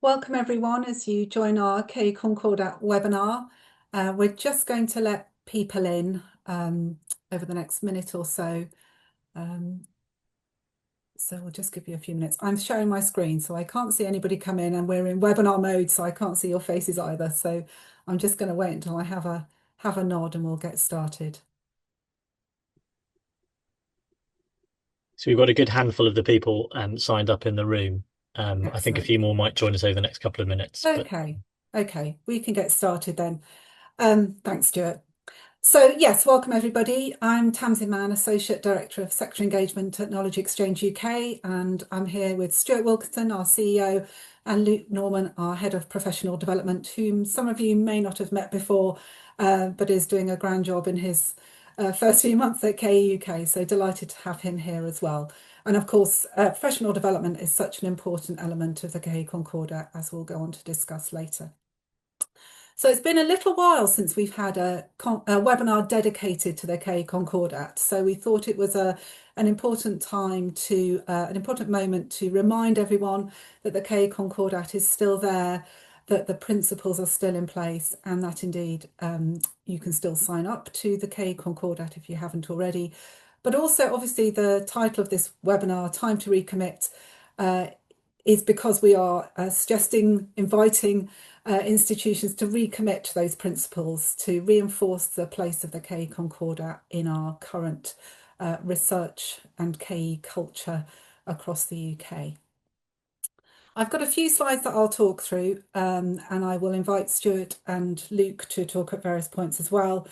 Welcome everyone as you join our KE Concordat webinar. We're just going to let people in over the next minute or so. So we'll just give you a few minutes. I'm sharing my screen, so I can't see anybody come in, and we're in webinar mode, so I can't see your faces either. So I'm just going to wait until I have a nod and we'll get started. So we've got a good handful of the people signed up in the room. I think a few more might join us over the next couple of minutes. Okay, we can get started then. Thanks, Stuart. So yes, welcome everybody. I'm Tamsin Mann, Associate Director of Sector Engagement at Knowledge Exchange UK, and I'm here with Stuart Wilkinson, our CEO, and Luke Norman, our Head of Professional Development, whom some of you may not have met before, but is doing a grand job in his first few months at KE UK. So delighted to have him here as well. And of course, professional development is such an important element of the KE Concordat, as we'll go on to discuss later. So it's been a little while since we've had a webinar dedicated to the KE Concordat. So we thought it was an important time to, an important moment to remind everyone that the KE Concordat is still there, that the principles are still in place, and that indeed you can still sign up to the KE Concordat if you haven't already. But also, obviously, the title of this webinar, Time to Recommit, is because we are inviting institutions to recommit to those principles, to reinforce the place of the KE Concordat in our current research and KE culture across the UK. I've got a few slides that I'll talk through, and I will invite Stuart and Luke to talk at various points as well.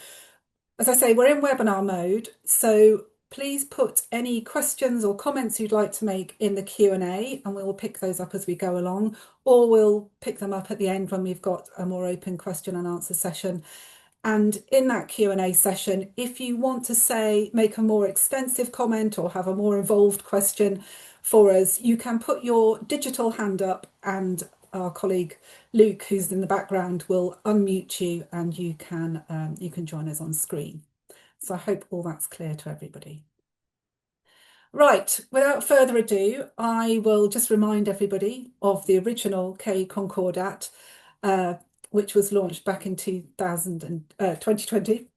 As I say, we're in webinar mode, so please put any questions or comments you'd like to make in the Q&A, and we'll pick those up as we go along, or we'll pick them up at the end when we've got a more open question and answer session. And in that Q&A session, if you want to make a more extensive comment or have a more involved question for us, you can put your digital hand up, and our colleague Luke, who's in the background, will unmute you, and you can join us on screen. So I hope all that's clear to everybody. Right, without further ado, I will just remind everybody of the original KE Concordat, which was launched back in 2020,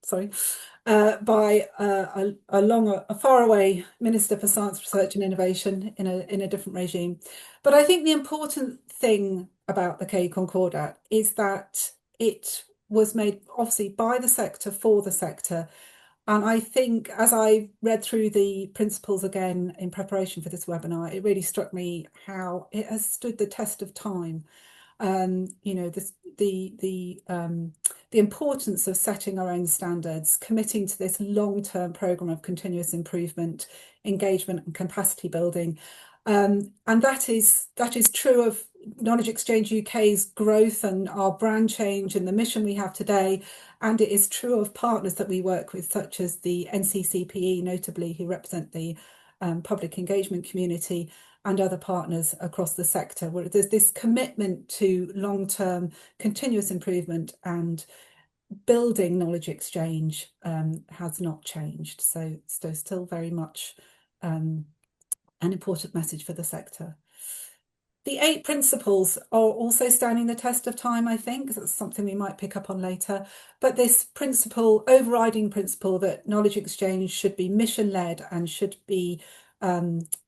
by a faraway Minister for Science, Research and Innovation in a different regime. But I think the important thing about the KE Concordat is that it was made obviously by the sector for the sector. And I think as I read through the principles again in preparation for this webinar, it really struck me how it has stood the test of time. You know, the importance of setting our own standards, committing to this long-term programme of continuous improvement, engagement and capacity building. And that is true of Knowledge Exchange UK's growth and our brand change and the mission we have today. And it is true of partners that we work with, such as the NCCPE, notably, who represent the public engagement community, and other partners across the sector, where there's this commitment to long-term continuous improvement, and building knowledge exchange has not changed. So still very much an important message for the sector. The 8 principles are also standing the test of time, I think. That's something we might pick up on later. But this principle, overriding principle, that knowledge exchange should be mission-led and should be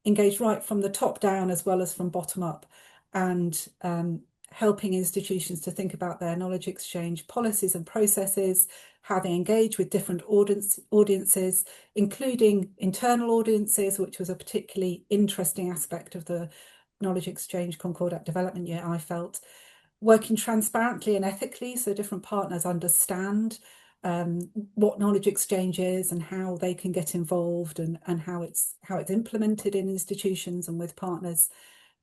engaged right from the top down as well as from bottom up, and helping institutions to think about their knowledge exchange policies and processes, how they engage with different audiences, including internal audiences, which was a particularly interesting aspect of the Knowledge Exchange Concordat development year, I felt. Working transparently and ethically, so different partners understand what knowledge exchange is and how they can get involved, and how it's implemented in institutions and with partners.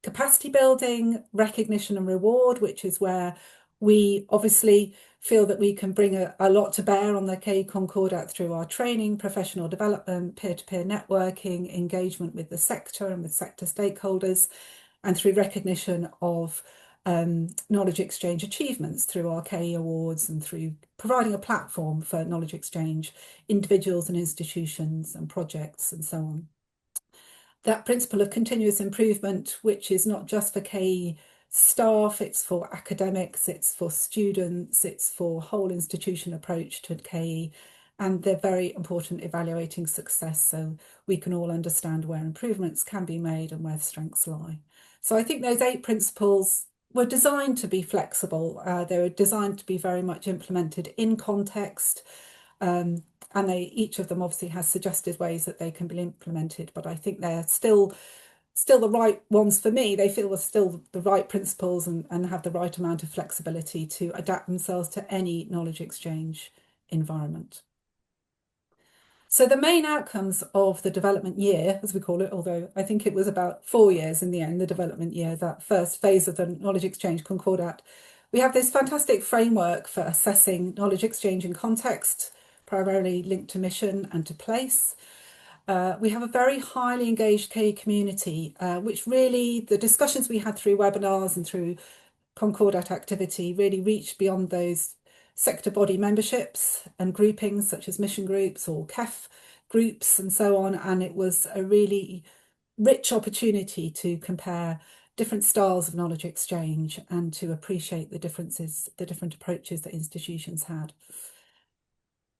Capacity building, recognition and reward, which is where we obviously feel that we can bring a lot to bear on the KE Concordat through our training, professional development, peer-to-peer networking, engagement with the sector and with sector stakeholders, and through recognition of knowledge exchange achievements through our KE awards, and through providing a platform for knowledge exchange individuals and institutions and projects and so on. That principle of continuous improvement, which is not just for KE staff, it's for academics, it's for students, it's for whole institution approach to KE, and they're very important evaluating success so we can all understand where improvements can be made and where strengths lie. So I think those 8 principles were designed to be flexible. They were designed to be very much implemented in context. And each of them obviously has suggested ways that they can be implemented, but I think they're still the right ones for me. They feel they're still the right principles and have the right amount of flexibility to adapt themselves to any knowledge exchange environment. So the main outcomes of the development year, as we call it, although I think it was about 4 years in the end, the development year, that first phase of the knowledge exchange Concordat, we have this fantastic framework for assessing knowledge exchange in context, primarily linked to mission and to place. We have a very highly engaged KE community, which really, the discussions we had through webinars and through Concordat activity really reached beyond those sector body memberships and groupings such as mission groups or KEF groups and so on. And it was a really rich opportunity to compare different styles of knowledge exchange and to appreciate the differences, the different approaches that institutions had.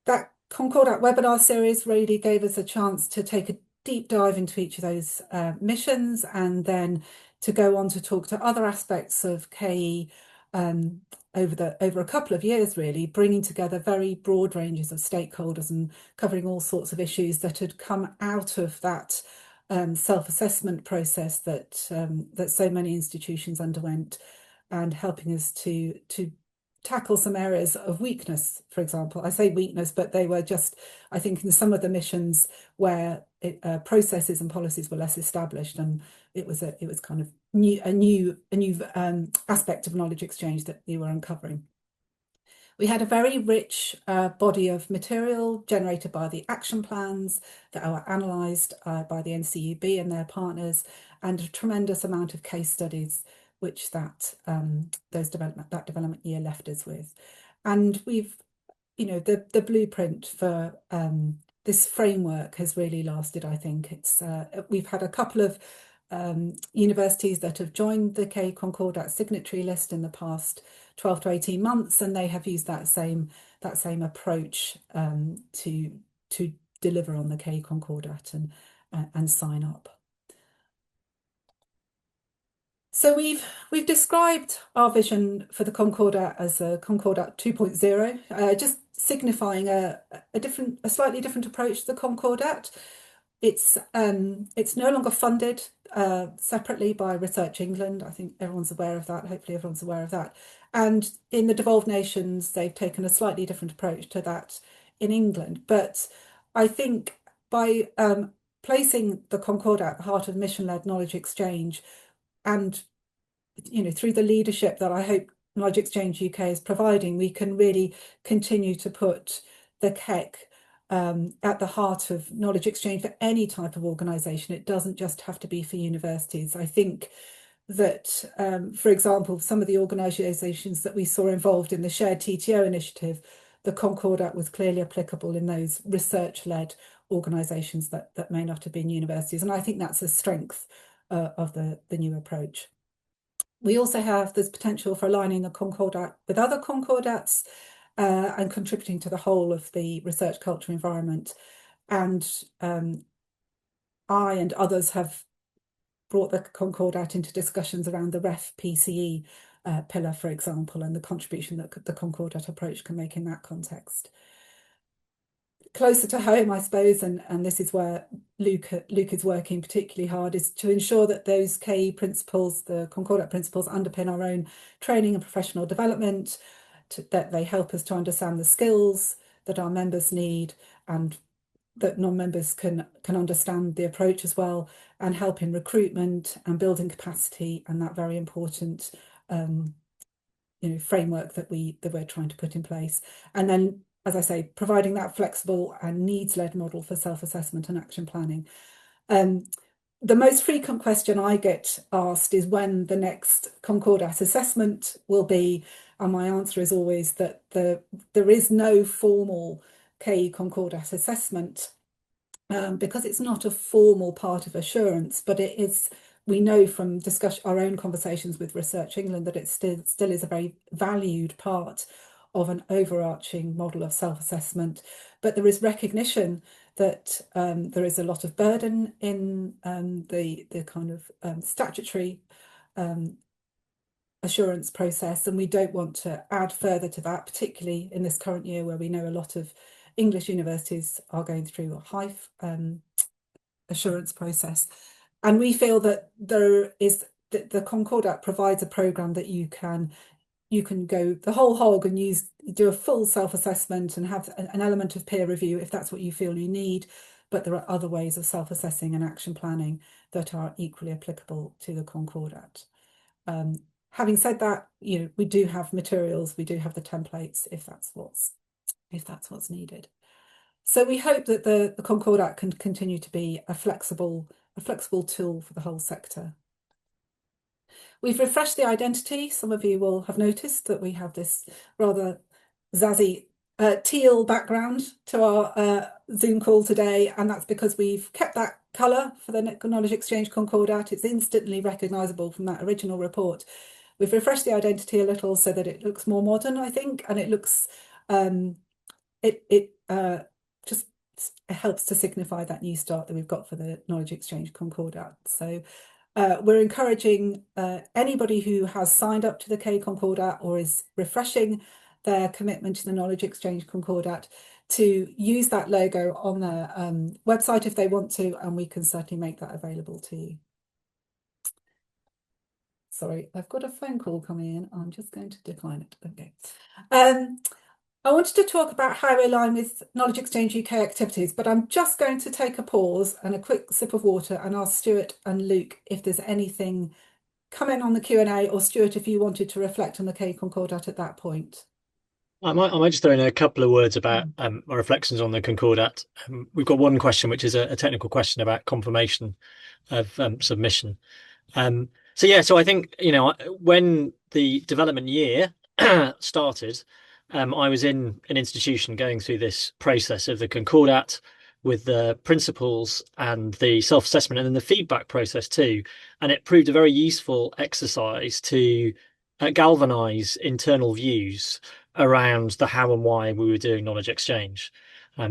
That Concordat webinar series really gave us a chance to take a deep dive into each of those missions and then to go on to talk to other aspects of KE over a couple of years, really, bringing together very broad ranges of stakeholders and covering all sorts of issues that had come out of that self-assessment process that that so many institutions underwent, and helping us to tackle some areas of weakness. For example, I say weakness, but they were just, I think, in some of the missions where processes and policies were less established, and it was kind of a new aspect of knowledge exchange that we were uncovering. We had a very rich body of material generated by the action plans that were analysed by the NCUB and their partners, and a tremendous amount of case studies which that development year left us with. And we've, the blueprint for this framework has really lasted. I think it's we've had a couple of universities that have joined the KE Concordat signatory list in the past 12 to 18 months, and they have used that same approach to deliver on the KE Concordat and sign up. So we've described our vision for the Concordat as a Concordat 2.0, just signifying a slightly different approach to the Concordat. It's no longer funded separately by Research England. I think everyone's aware of that. Hopefully everyone's aware of that. And in the devolved nations, they've taken a slightly different approach to that in England. But I think by placing the Concordat at the heart of mission-led knowledge exchange, and through the leadership that I hope Knowledge Exchange UK is providing, we can really continue to put the KEC at the heart of knowledge exchange for any type of organisation. It doesn't just have to be for universities. I think that, for example, some of the organisations that we saw involved in the shared TTO initiative, the Concordat was clearly applicable in those research-led organisations that may not have been universities. And I think that's a strength of the new approach. We also have this potential for aligning the Concordat with other Concordats and contributing to the whole of the research culture environment. And I and others have brought the Concordat into discussions around the REF PCE pillar, for example, and the contribution that the Concordat approach can make in that context. Closer to home, I suppose, and this is where Luke is working particularly hard, is to ensure that those KE principles, the Concordat principles, underpin our own training and professional development, that they help us to understand the skills that our members need, and that non-members can understand the approach as well, and help in recruitment and building capacity, and that very important framework that we're trying to put in place. And then, as I say, providing that flexible and needs-led model for self-assessment and action planning. The most frequent question I get asked is when the next Concordat assessment will be, and my answer is always that there is no formal KE Concordat assessment because it's not a formal part of assurance, but it is we know from our own conversations with Research England that it still is a very valued part of an overarching model of self-assessment. But there is recognition that there is a lot of burden in the kind of statutory assurance process, and we don't want to add further to that, particularly in this current year where we know a lot of English universities are going through a high assurance process. And we feel that the Concordat provides a programme that you can go the whole hog and do a full self-assessment and have an element of peer review if that's what you feel you need. But there are other ways of self-assessing and action planning that are equally applicable to the Concordat. Having said that, we do have materials, we do have the templates if that's what's needed. So we hope that the Concordat can continue to be a flexible tool for the whole sector. We've refreshed the identity. Some of you will have noticed that we have this rather zazzy teal background to our Zoom call today, and that's because we've kept that colour for the Knowledge Exchange Concordat. It's instantly recognisable from that original report. We've refreshed the identity a little so that it looks more modern, I think, and it looks just helps to signify that new start that we've got for the Knowledge Exchange Concordat. So we're encouraging anybody who has signed up to the KE Concordat or is refreshing their commitment to the Knowledge Exchange Concordat to use that logo on their website if they want to, and we can certainly make that available to you. Sorry, I've got a phone call coming in. I'm just going to decline it. Okay. I wanted to talk about how we align with Knowledge Exchange UK activities, but I'm just going to take a pause and a quick sip of water and ask Stuart and Luke if there's anything coming on the Q&A, or Stuart, if you wanted to reflect on the KE Concordat at that point. I might just throw in a couple of words about my reflections on the Concordat. We've got one question, which is a technical question about confirmation of submission. So I think, when the development year started, I was in an institution going through this process of the Concordat with the principles and the self-assessment and then the feedback process too. And it proved a very useful exercise to galvanize internal views around the how and why we were doing knowledge exchange.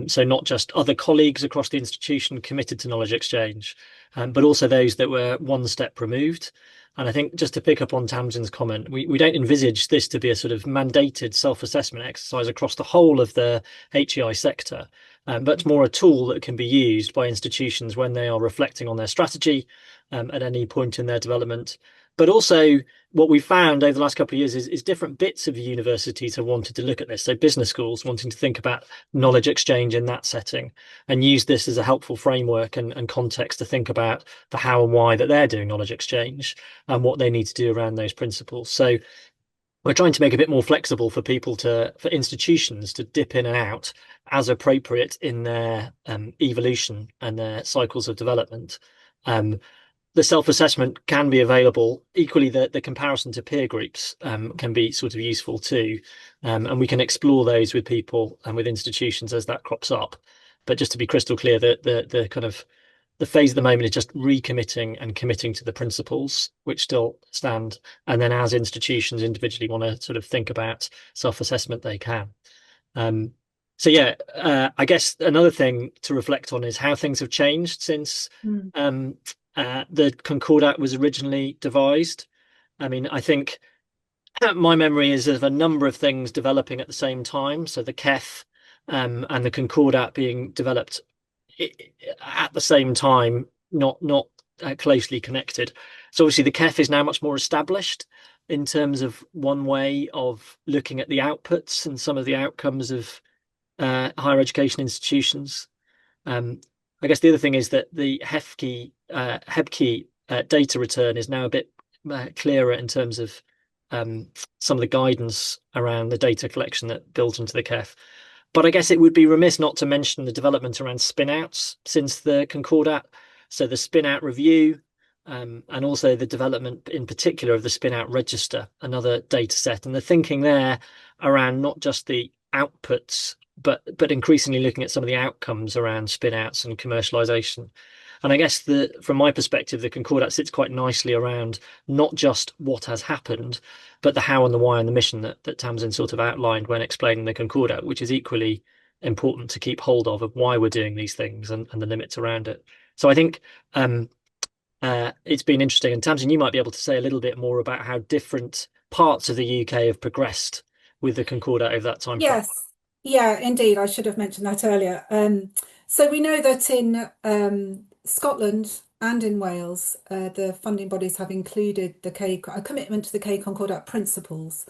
So not just other colleagues across the institution committed to knowledge exchange, but also those that were one step removed. And I think just to pick up on Tamsin's comment, we don't envisage this to be a sort of mandated self-assessment exercise across the whole of the HEI sector, but more a tool that can be used by institutions when they are reflecting on their strategy at any point in their development. But also what we found over the last couple of years is different bits of universities have wanted to look at this. So business schools wanting to think about knowledge exchange in that setting and use this as a helpful framework and context to think about the how and why that they're doing knowledge exchange and what they need to do around those principles. So we're trying to make it a bit more flexible for for institutions to dip in and out as appropriate in their evolution and their cycles of development. The self-assessment can be available. Equally, the comparison to peer groups can be sort of useful too. And we can explore those with people and with institutions as that crops up. But just to be crystal clear, the kind of the phase at the moment is just recommitting and committing to the principles which still stand. And then as institutions individually want to sort of think about self-assessment, they can. I guess another thing to reflect on is how things have changed since the Concordat was originally devised. I mean, I think my memory is of a number of things developing at the same time. So the KEF and the Concordat being developed at the same time, not closely connected. So obviously the KEF is now much more established in terms of one way of looking at the outputs and some of the outcomes of higher education institutions. I guess the other thing is that the HEBKEY data return is now a bit clearer in terms of some of the guidance around the data collection that built into the KEF. But I guess it would be remiss not to mention the development around spin-outs since the Concordat. So the spin-out review and also the development in particular of the spin-out register, another data set. And the thinking there around not just the outputs, but increasingly looking at some of the outcomes around spin-outs and commercialization. And I guess from my perspective, the Concordat sits quite nicely around not just what has happened, but the how and the why and the mission that Tamsin sort of outlined when explaining the Concordat, which is equally important to keep hold of why we're doing these things and the limits around it. So I think it's been interesting. And Tamsin, you might be able to say a little bit more about how different parts of the UK have progressed with the Concordat over that time frame. Yes, yeah, indeed. I should have mentioned that earlier. So we know that in Scotland and in Wales, the funding bodies have included a commitment to the KE Concordat principles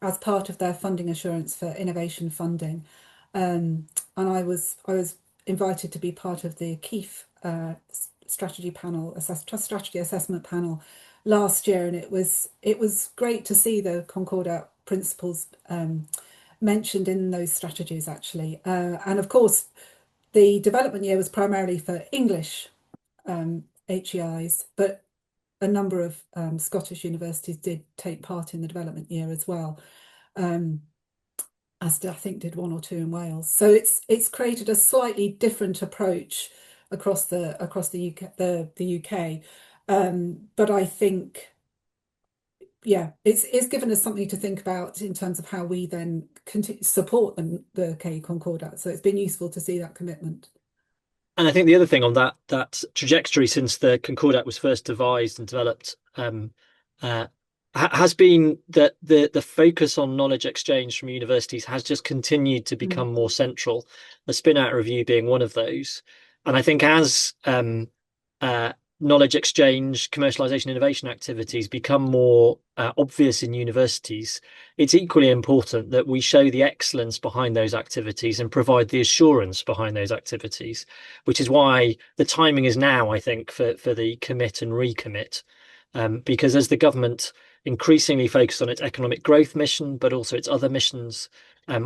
as part of their funding assurance for innovation funding. And I was invited to be part of the KEIF strategy panel, trust strategy assessment panel last year, and it was great to see the Concordat principles mentioned in those strategies actually. And of course, the development year was primarily for English HEIs, but a number of Scottish universities did take part in the development year as well, as I think did one or two in Wales. So it's created a slightly different approach across the UK, the UK. But I think, yeah, it's given us something to think about in terms of how we then support the KE Concordat. So it's been useful to see that commitment. And I think the other thing on that trajectory since the Concordat was first devised and developed uh, has been that the focus on knowledge exchange from universities has just continued to Mm. become more central. The spin out review being one of those, and I think as uh, knowledge exchange, commercialization, innovation activities become more obvious in universities, it's equally important that we show the excellence behind those activities and provide the assurance behind those activities, which is why the timing is now, I think, for the commit and recommit. Because as the government increasingly focused on its economic growth mission, but also its other missions,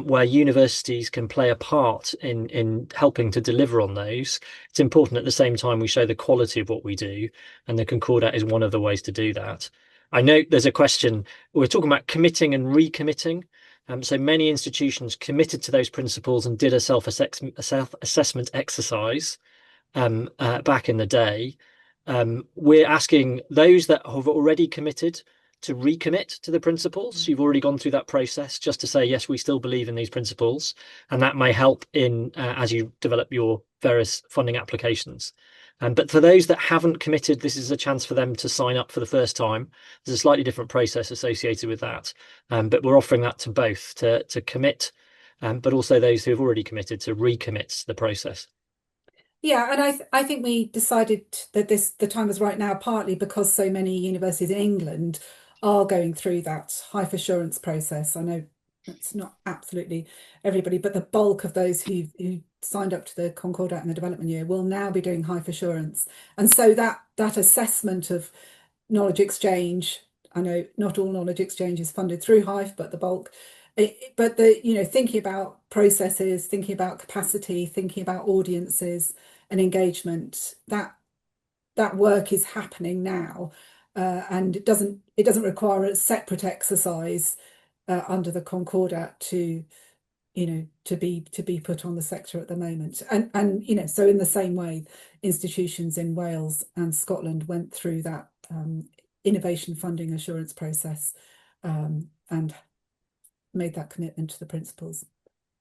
where universities can play a part in helping to deliver on those, it's important at the same time we show the quality of what we do, and the Concordat is one of the ways to do that. I know there's a question, we're talking about committing and recommitting. So many institutions committed to those principles and did a self-assessment exercise back in the day. We're asking those that have already committed to recommit to the principles. You've already gone through that process just to say, yes, we still believe in these principles. And that may help in as you develop your various funding applications. But for those that haven't committed, this is a chance for them to sign up for the first time. There's a slightly different process associated with that. But we're offering that to both to commit, but also those who have already committed to recommit to the process. Yeah, and I think we decided that the time was right now, partly because so many universities in England are going through that high assurance process. I know it's not absolutely everybody, but the bulk of those who signed up to the Concordat and the development year will now be doing high assurance. And so that assessment of knowledge exchange, I know not all knowledge exchange is funded through HIFE, but the bulk. But thinking about processes, thinking about capacity, thinking about audiences and engagement, that work is happening now, and it doesn't require a separate exercise under the Concordat to be put on the sector at the moment. And so in the same way, institutions in Wales and Scotland went through that innovation funding assurance process, and made that commitment to the principles.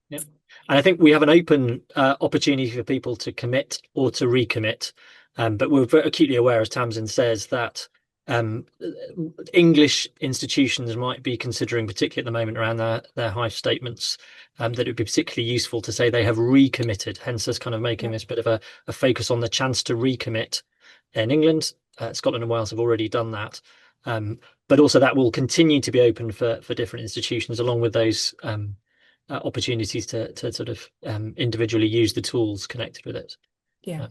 Yeah. And I think we have an open opportunity for people to commit or to recommit. But we're very acutely aware, as Tamsin says, that um, English institutions might be considering, particularly at the moment around their high statements, that it would be particularly useful to say they have recommitted, hence us kind of making Yeah, this bit of a focus on the chance to recommit in England. Scotland and Wales have already done that. But also that will continue to be open for different institutions along with those opportunities to sort of individually use the tools connected with it. yeah. Uh,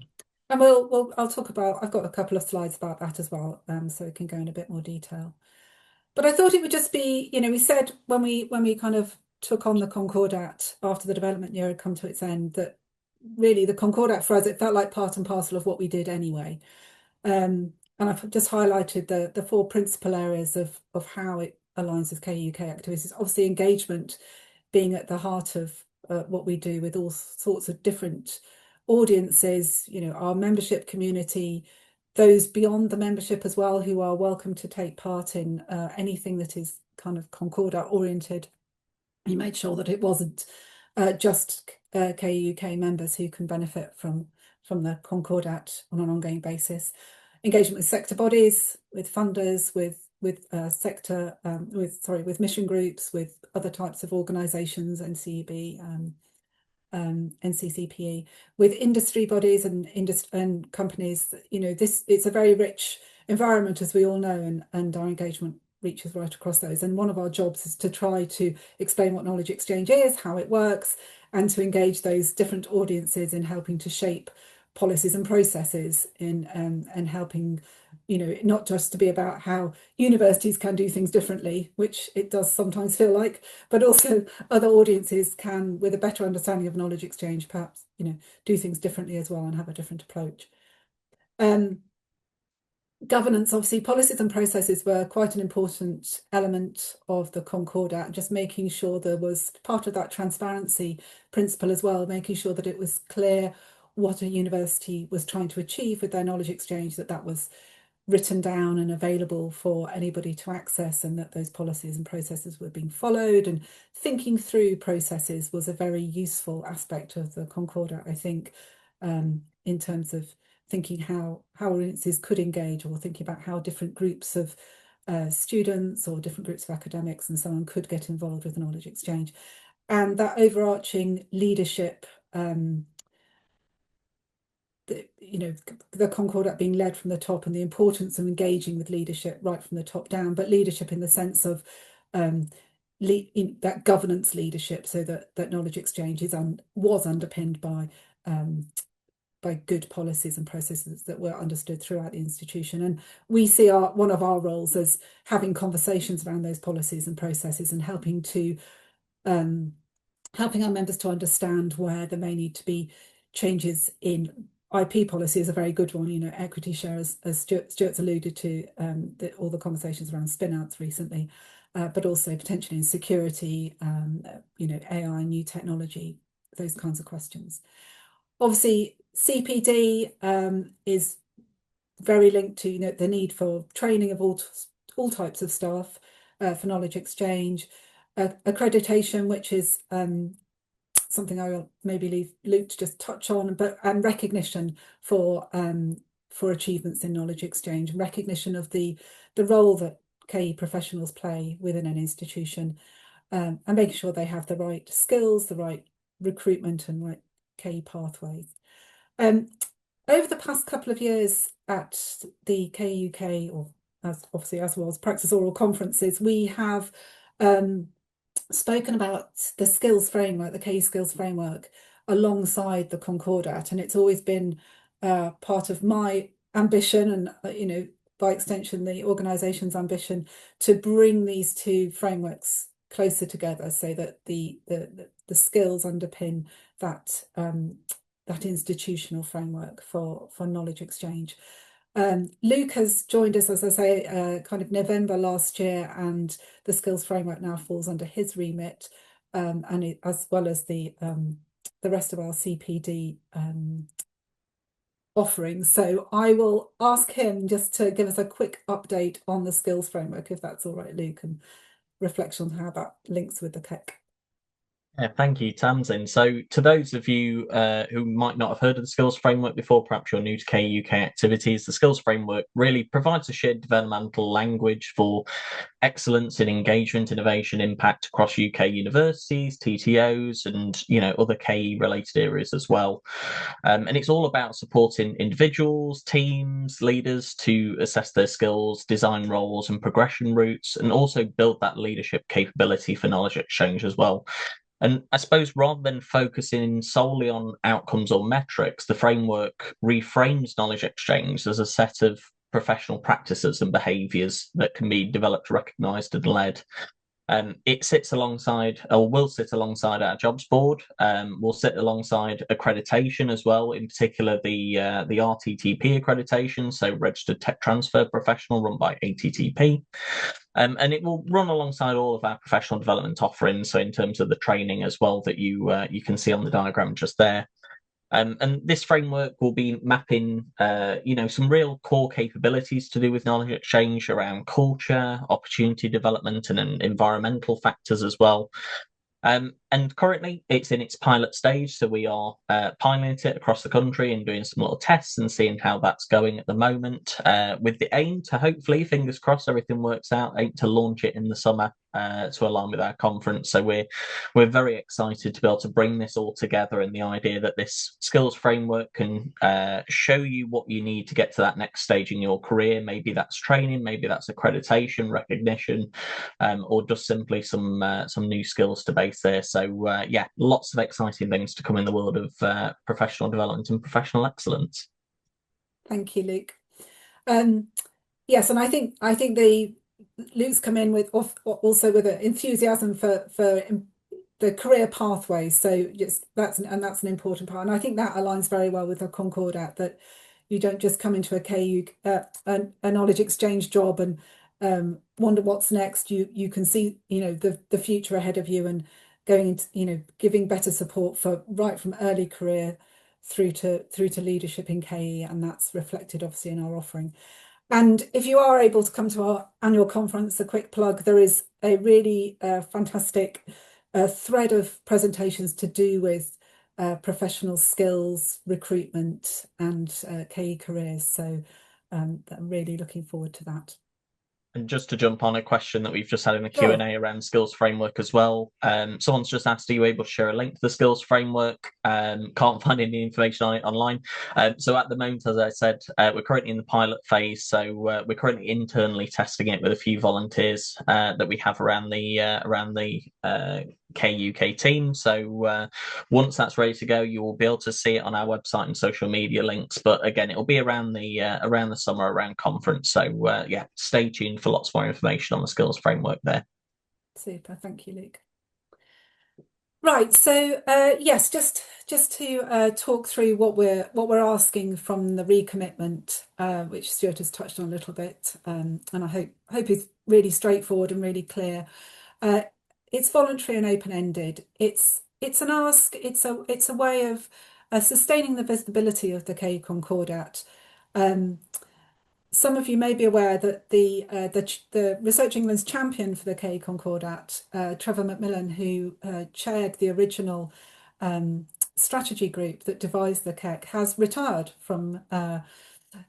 And I'll talk about, I've got a couple of slides about that as well, so we can go in a bit more detail. But I thought it would just be, we said when we kind of took on the Concordat after the development year had come to its end, that really the Concordat for us, it felt like part and parcel of what we did anyway. And I've just highlighted the four principal areas of how it aligns with KUK activities. Obviously, engagement being at the heart of what we do with all sorts of different audiences, our membership community, those beyond the membership as well, who are welcome to take part in anything that is kind of Concordat oriented. We made sure that it wasn't just KE UK members who can benefit from the Concordat on an ongoing basis. Engagement with sector bodies, with funders, with sector, with mission groups, with other types of organisations, NCEB, NCCPE, with industry bodies and companies. It's a very rich environment, as we all know, and our engagement reaches right across those. And one of our jobs is to try to explain what knowledge exchange is, how it works, and to engage those different audiences in helping to shape policies and processes and helping, not just to be about how universities can do things differently, which it does sometimes feel like, but also other audiences can, with a better understanding of knowledge exchange, perhaps, do things differently as well and have a different approach. Governance, obviously, policies and processes were quite an important element of the Concordat, just making sure there was part of that transparency principle as well, making sure that it was clear what a university was trying to achieve with their knowledge exchange, that was written down and available for anybody to access, and that those policies and processes were being followed. And thinking through processes was a very useful aspect of the Concordat, I think, in terms of thinking how audiences could engage, or thinking about how different groups of students or different groups of academics and so on could get involved with knowledge exchange. And that overarching leadership, the Concordat being led from the top, and the importance of engaging with leadership right from the top down, but leadership in the sense of that governance leadership, so that knowledge exchange was underpinned by good policies and processes that were understood throughout the institution. And we see one of our roles as having conversations around those policies and processes, and helping our members to understand where there may need to be changes in IP policy. Is a very good one. Equity share, as Stuart's alluded to, all the conversations around spin-outs recently, but also potentially in security, AI, new technology, those kinds of questions. Obviously, CPD is very linked to the need for training of all types of staff for knowledge exchange, accreditation, which is something I will maybe leave Luke to just touch on, but recognition for achievements in knowledge exchange, and recognition of the role that KE professionals play within an institution, and making sure they have the right skills, the right recruitment, and right KE pathways. Over the past couple of years at the KE UK, or as well as Practice Oral conferences, we have spoken about the skills framework, the KE skills framework, alongside the Concordat, and it's always been part of my ambition, and by extension the organisation's ambition, to bring these two frameworks closer together, so that the skills underpin that institutional framework for knowledge exchange. Luke has joined us, as I say, kind of November last year, and the skills framework now falls under his remit, and as well as the rest of our CPD offerings. So I will ask him just to give us a quick update on the skills framework, if that's all right, Luke, and reflection on how that links with the KEC. Yeah, thank you, Tamsin. So to those of you who might not have heard of the Skills Framework before, perhaps you're new to KE UK activities, the Skills Framework really provides a shared developmental language for excellence in engagement, innovation, impact across UK universities, TTOs, and other KE related areas as well. And it's all about supporting individuals, teams, leaders to assess their skills, design roles and progression routes, and also build that leadership capability for knowledge exchange as well. And I suppose rather than focusing solely on outcomes or metrics, the framework reframes knowledge exchange as a set of professional practices and behaviours that can be developed, recognised and led. It sits alongside, or will sit alongside, our jobs board. Will sit alongside accreditation as well, in particular the RTTP accreditation, so Registered Tech Transfer Professional, run by ATTP. And it will run alongside all of our professional development offerings, so in terms of the training as well that you can see on the diagram just there. And this framework will be mapping, some real core capabilities to do with knowledge exchange around culture, opportunity development, and environmental factors as well. And currently it's in its pilot stage, so we are piloting it across the country and doing some little tests and seeing how that's going at the moment, with the aim to hopefully, fingers crossed, everything works out, aim to launch it in the summer to align with our conference. So we're very excited to be able to bring this all together, and the idea that this skills framework can show you what you need to get to that next stage in your career. Maybe that's training, maybe that's accreditation, recognition, or just simply some new skills to base there. So yeah, lots of exciting things to come in the world of professional development and professional excellence. Thank you, Luke. Yes, and I think Luke's come in with also with an enthusiasm for the career pathways. So yes, that's an important part, and I think that aligns very well with the Concordat, that you don't just come into a KU a knowledge exchange job and wonder what's next. You can see the future ahead of you, and going into giving better support for right from early career through to leadership in KE, and that's reflected obviously in our offering. And if you are able to come to our annual conference, a quick plug, there is a really fantastic thread of presentations to do with professional skills, recruitment, and KE careers. So I'm really looking forward to that. And just to jump on a question that we've just had in the Q&A around skills framework as well. Someone's just asked, are you able to share a link to the skills framework? Can't find any information on it online. So at the moment, as I said, we're currently in the pilot phase. So we're currently internally testing it with a few volunteers that we have around the KUK team. So once that's ready to go, you will be able to see it on our website and social media links. But again, it'll be around the summer, around conference. So yeah, stay tuned for lots more information on the skills framework there. Super, thank you, Luke. Right, so yes, just to talk through what we're asking from the recommitment, which Stuart has touched on a little bit, and I hope is really straightforward and really clear. It's voluntary and open-ended. It's an ask. It's a way of sustaining the visibility of the KE Concordat. Some of you may be aware that the Research England's champion for the KE Concordat, Trevor Macmillan, who chaired the original strategy group that devised the KEC, has retired from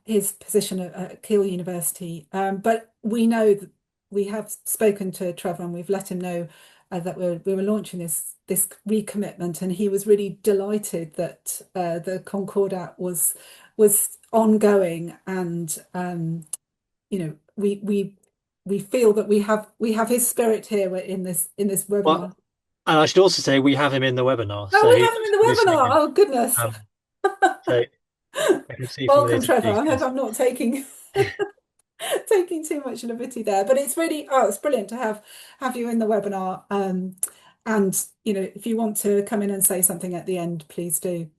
his position at Keele University. But we know that we have spoken to Trevor and we've let him know that we were launching this recommitment, and he was really delighted that the Concordat was ongoing, and we feel that we have his spirit here in this webinar. Well, and I should also say we have him in the webinar. Oh, we have him in the webinar. Oh goodness. So I can see welcome, Trevor. I hope I'm not taking taking too much liberty there, but it's really it's brilliant to have you in the webinar. And if you want to come in and say something at the end, please do.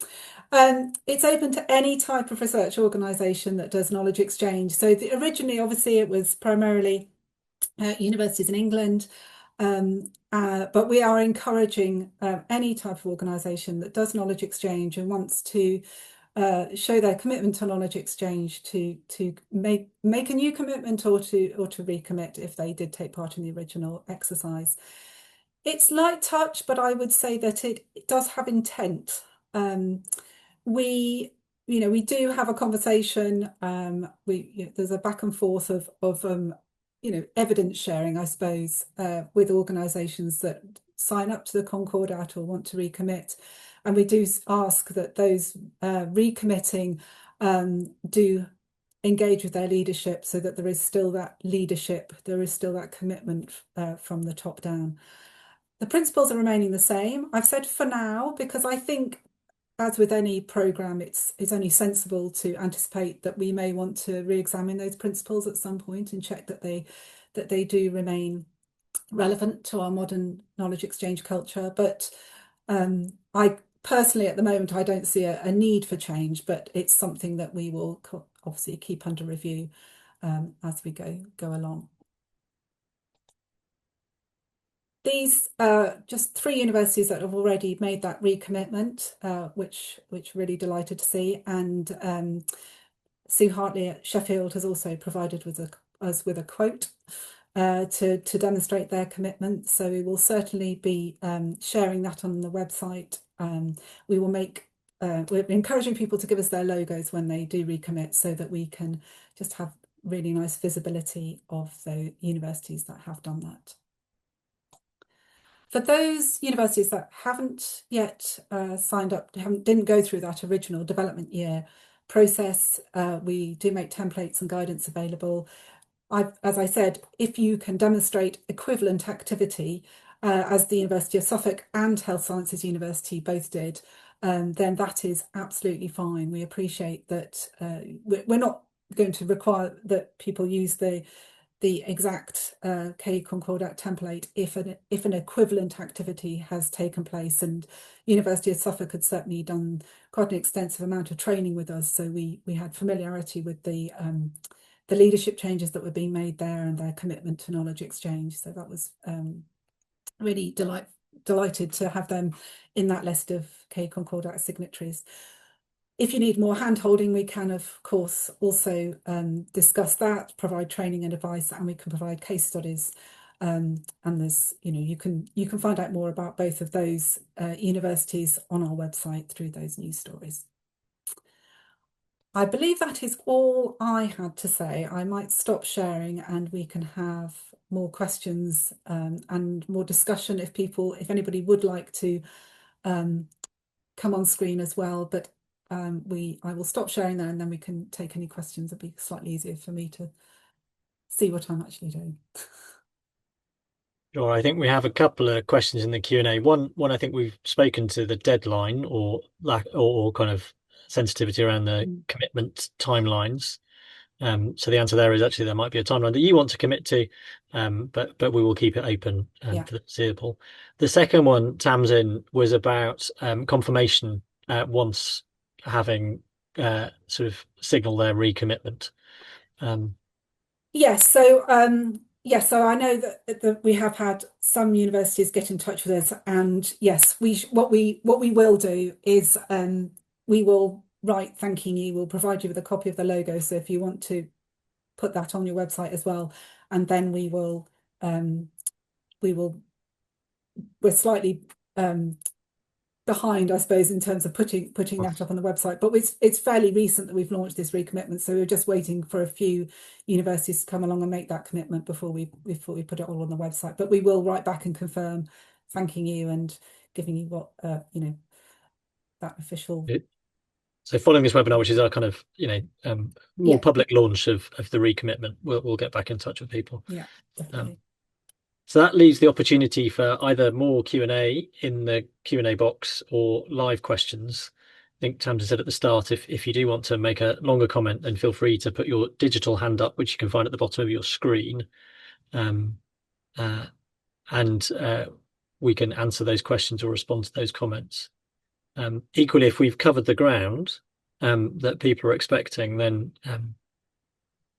It's open to any type of research organisation that does knowledge exchange. So originally, obviously, it was primarily universities in England, but we are encouraging any type of organisation that does knowledge exchange and wants to show their commitment to knowledge exchange to make a new commitment or to recommit if they did take part in the original exercise. It's light touch, but I would say that it does have intent. We do have a conversation. There's a back and forth of evidence sharing, I suppose, with organisations that sign up to the Concordat or want to recommit, and we do ask that those recommitting do engage with their leadership, so that there is still that leadership, there is still that commitment from the top down. The principles are remaining the same. I've said for now, because I think, as with any programme, it's only sensible to anticipate that we may want to re-examine those principles at some point and check that they do remain relevant to our modern knowledge exchange culture. But I personally, at the moment, I don't see a need for change, but it's something that we will obviously keep under review as we go along. These just 3 universities that have already made that recommitment, which really delighted to see. And Sue Hartley at Sheffield has also provided us with a quote to demonstrate their commitment. So we will certainly be sharing that on the website. We will make we're encouraging people to give us their logos when they do recommit, so that we can just have really nice visibility of the universities that have done that. For those universities that haven't yet signed up, didn't go through that original development year process, we do make templates and guidance available. As I said, if you can demonstrate equivalent activity, as the University of Suffolk and Health Sciences University both did, then that is absolutely fine. We appreciate that we're not going to require that people use the exact KE Concordat template if an equivalent activity has taken place. And University of Suffolk had certainly done quite an extensive amount of training with us, so we had familiarity with the leadership changes that were being made there and their commitment to knowledge exchange. So that was really delighted to have them in that list of KE Concordat signatories. If you need more hand-holding, we can, of course, also discuss that, provide training and advice, and we can provide case studies. And there's, you can find out more about both of those universities on our website through those news stories. I believe that is all I had to say. I might stop sharing and we can have more questions and more discussion if anybody would like to come on screen as well. But I will stop sharing there, and then we can take any questions. It'll be slightly easier for me to see what I'm actually doing. Sure. I think we have a couple of questions in the Q&A. One, I think we've spoken to the deadline or lack or kind of sensitivity around the commitment timelines. So the answer there is actually there might be a timeline that you want to commit to, but we will keep it open for the foreseeable. The second one, Tamsin, was about confirmation once having sort of signal their recommitment. Yes, so so I know that we have had some universities get in touch with us, and yes, what we will do is we will write thanking you. We'll provide you with a copy of the logo, so if you want to put that on your website as well, and then we're slightly behind, I suppose, in terms of putting that up on the website, but it's fairly recent that we've launched this recommitment, so we're just waiting for a few universities to come along and make that commitment before we put it all on the website. But we will write back and confirm, thanking you and giving you what that official. So following this webinar, which is our kind of more public launch of the recommitment, we'll get back in touch with people. Yeah, definitely. So that leaves the opportunity for either more Q&A in the Q&A box or live questions. I think Tamsin said at the start, if you do want to make a longer comment, then feel free to put your digital hand up, which you can find at the bottom of your screen. And we can answer those questions or respond to those comments. Equally, if we've covered the ground that people are expecting, then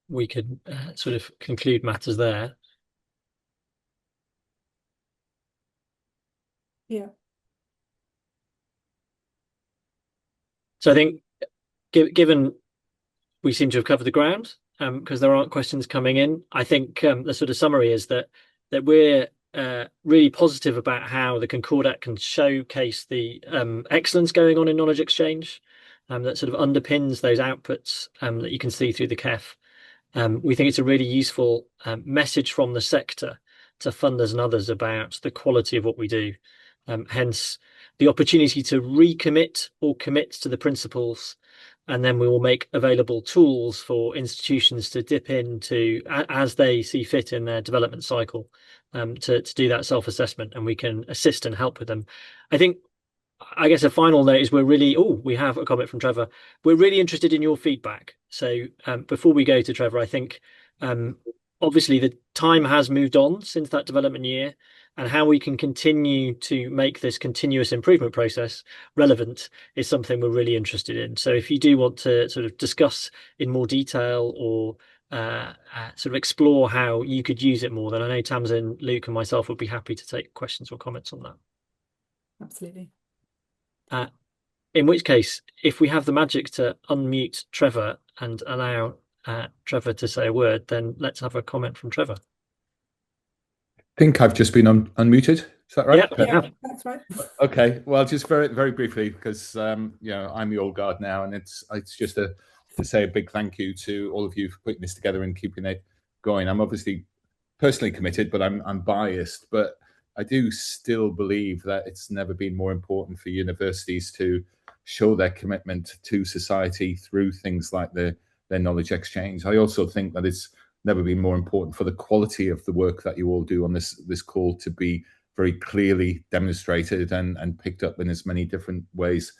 we could sort of conclude matters there. Yeah. So I think, given we seem to have covered the ground, because there aren't questions coming in, I think the sort of summary is that we're really positive about how the Concordat can showcase the excellence going on in knowledge exchange, that sort of underpins those outputs that you can see through the KEF. We think it's a really useful message from the sector to funders and others about the quality of what we do. Hence, the opportunity to recommit or commit to the principles, and then we will make available tools for institutions to dip into as they see fit in their development cycle, to do that self-assessment, and we can assist and help with them. I guess a final note is we have a comment from Trevor. We're really interested in your feedback. So before we go to Trevor, I think obviously the time has moved on since that development year, and how we can continue to make this continuous improvement process relevant is something we're really interested in. So if you do want to sort of discuss in more detail or sort of explore how you could use it more, then I know Tamsin, Luke, and myself would be happy to take questions or comments on that. Absolutely. In which case, if we have the magic to unmute Trevor and allow Trevor to say a word, then let's have a comment from Trevor. I think I've just been unmuted. Is that right? Yeah, that's right. Okay. Well, just very briefly, because I'm the old guard now, and it's just to say a big thank you to all of you for putting this together and keeping it going. I'm obviously personally committed, but I'm biased. But I do still believe that it's never been more important for universities to show their commitment to society through things like their knowledge exchange. I also think that it's never been more important for the quality of the work that you all do on this call to be very clearly demonstrated and picked up in as many different ways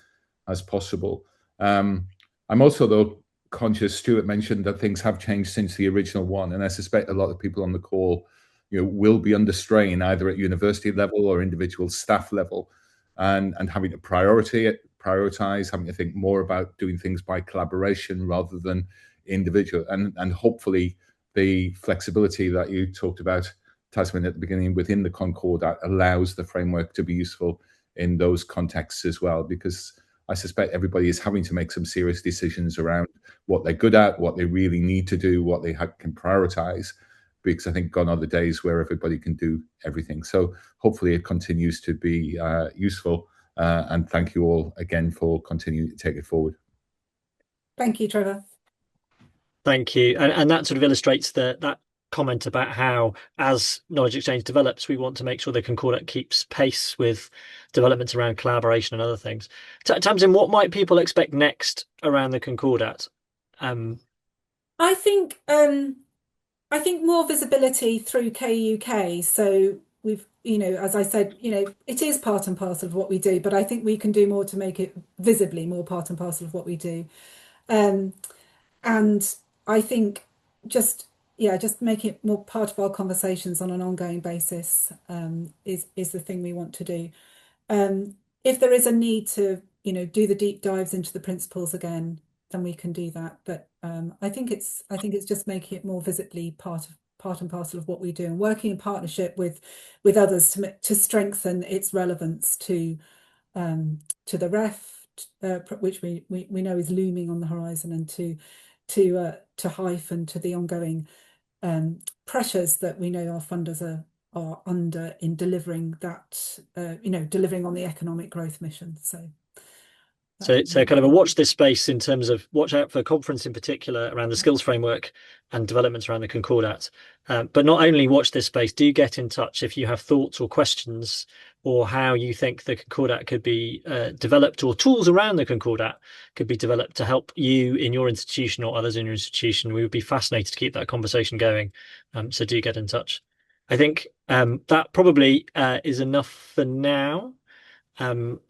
as possible. I'm also, though, conscious, Stuart mentioned that things have changed since the original one, and I suspect a lot of people on the call will be under strain either at university level or individual staff level, and having to prioritize, having to think more about doing things by collaboration rather than individual, and hopefully the flexibility that you talked about, Tasman, at the beginning within the Concordat allows the framework to be useful in those contexts as well, because I suspect everybody is having to make some serious decisions around what they're good at, what they really need to do, what they can prioritize, because I think gone are the days where everybody can do everything. So hopefully it continues to be useful, and thank you all again for continuing to take it forward. Thank you, Trevor. Thank you. And that sort of illustrates that comment about how, as knowledge exchange develops, we want to make sure the Concordat keeps pace with developments around collaboration and other things. Tamsin, what might people expect next around the Concordat? I think more visibility through KUK. So we've, as I said, it is part and parcel of what we do, but I think we can do more to make it visibly more part and parcel of what we do. And I think just making it more part of our conversations on an ongoing basis is the thing we want to do. If there is a need to, do the deep dives into the principles again, then we can do that. But I think it's just making it more visibly part and parcel of what we do, and working in partnership with others to strengthen its relevance to the ref, which we know is looming on the horizon, and to HEIF and to the ongoing pressures that we know our funders are under in delivering that, delivering on the economic growth mission. So kind of a watch this space in terms of watch out for a conference in particular around the skills framework and developments around the Concordat. But not only watch this space, do get in touch if you have thoughts or questions, or how you think the Concordat could be developed, or tools around the Concordat could be developed to help you in your institution or others in your institution. We would be fascinated to keep that conversation going. So do get in touch. I think that probably is enough for now. Thank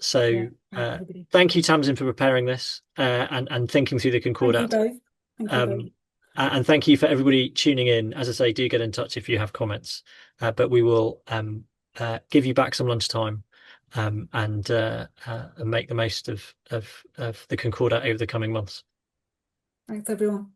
you, Tamsin, for preparing this and thinking through the Concordat. Thank you both. Thank you both. And thank you for everybody tuning in. As I say, do get in touch if you have comments. But we will give you back some lunchtime and make the most of the Concordat over the coming months. Thanks, everyone.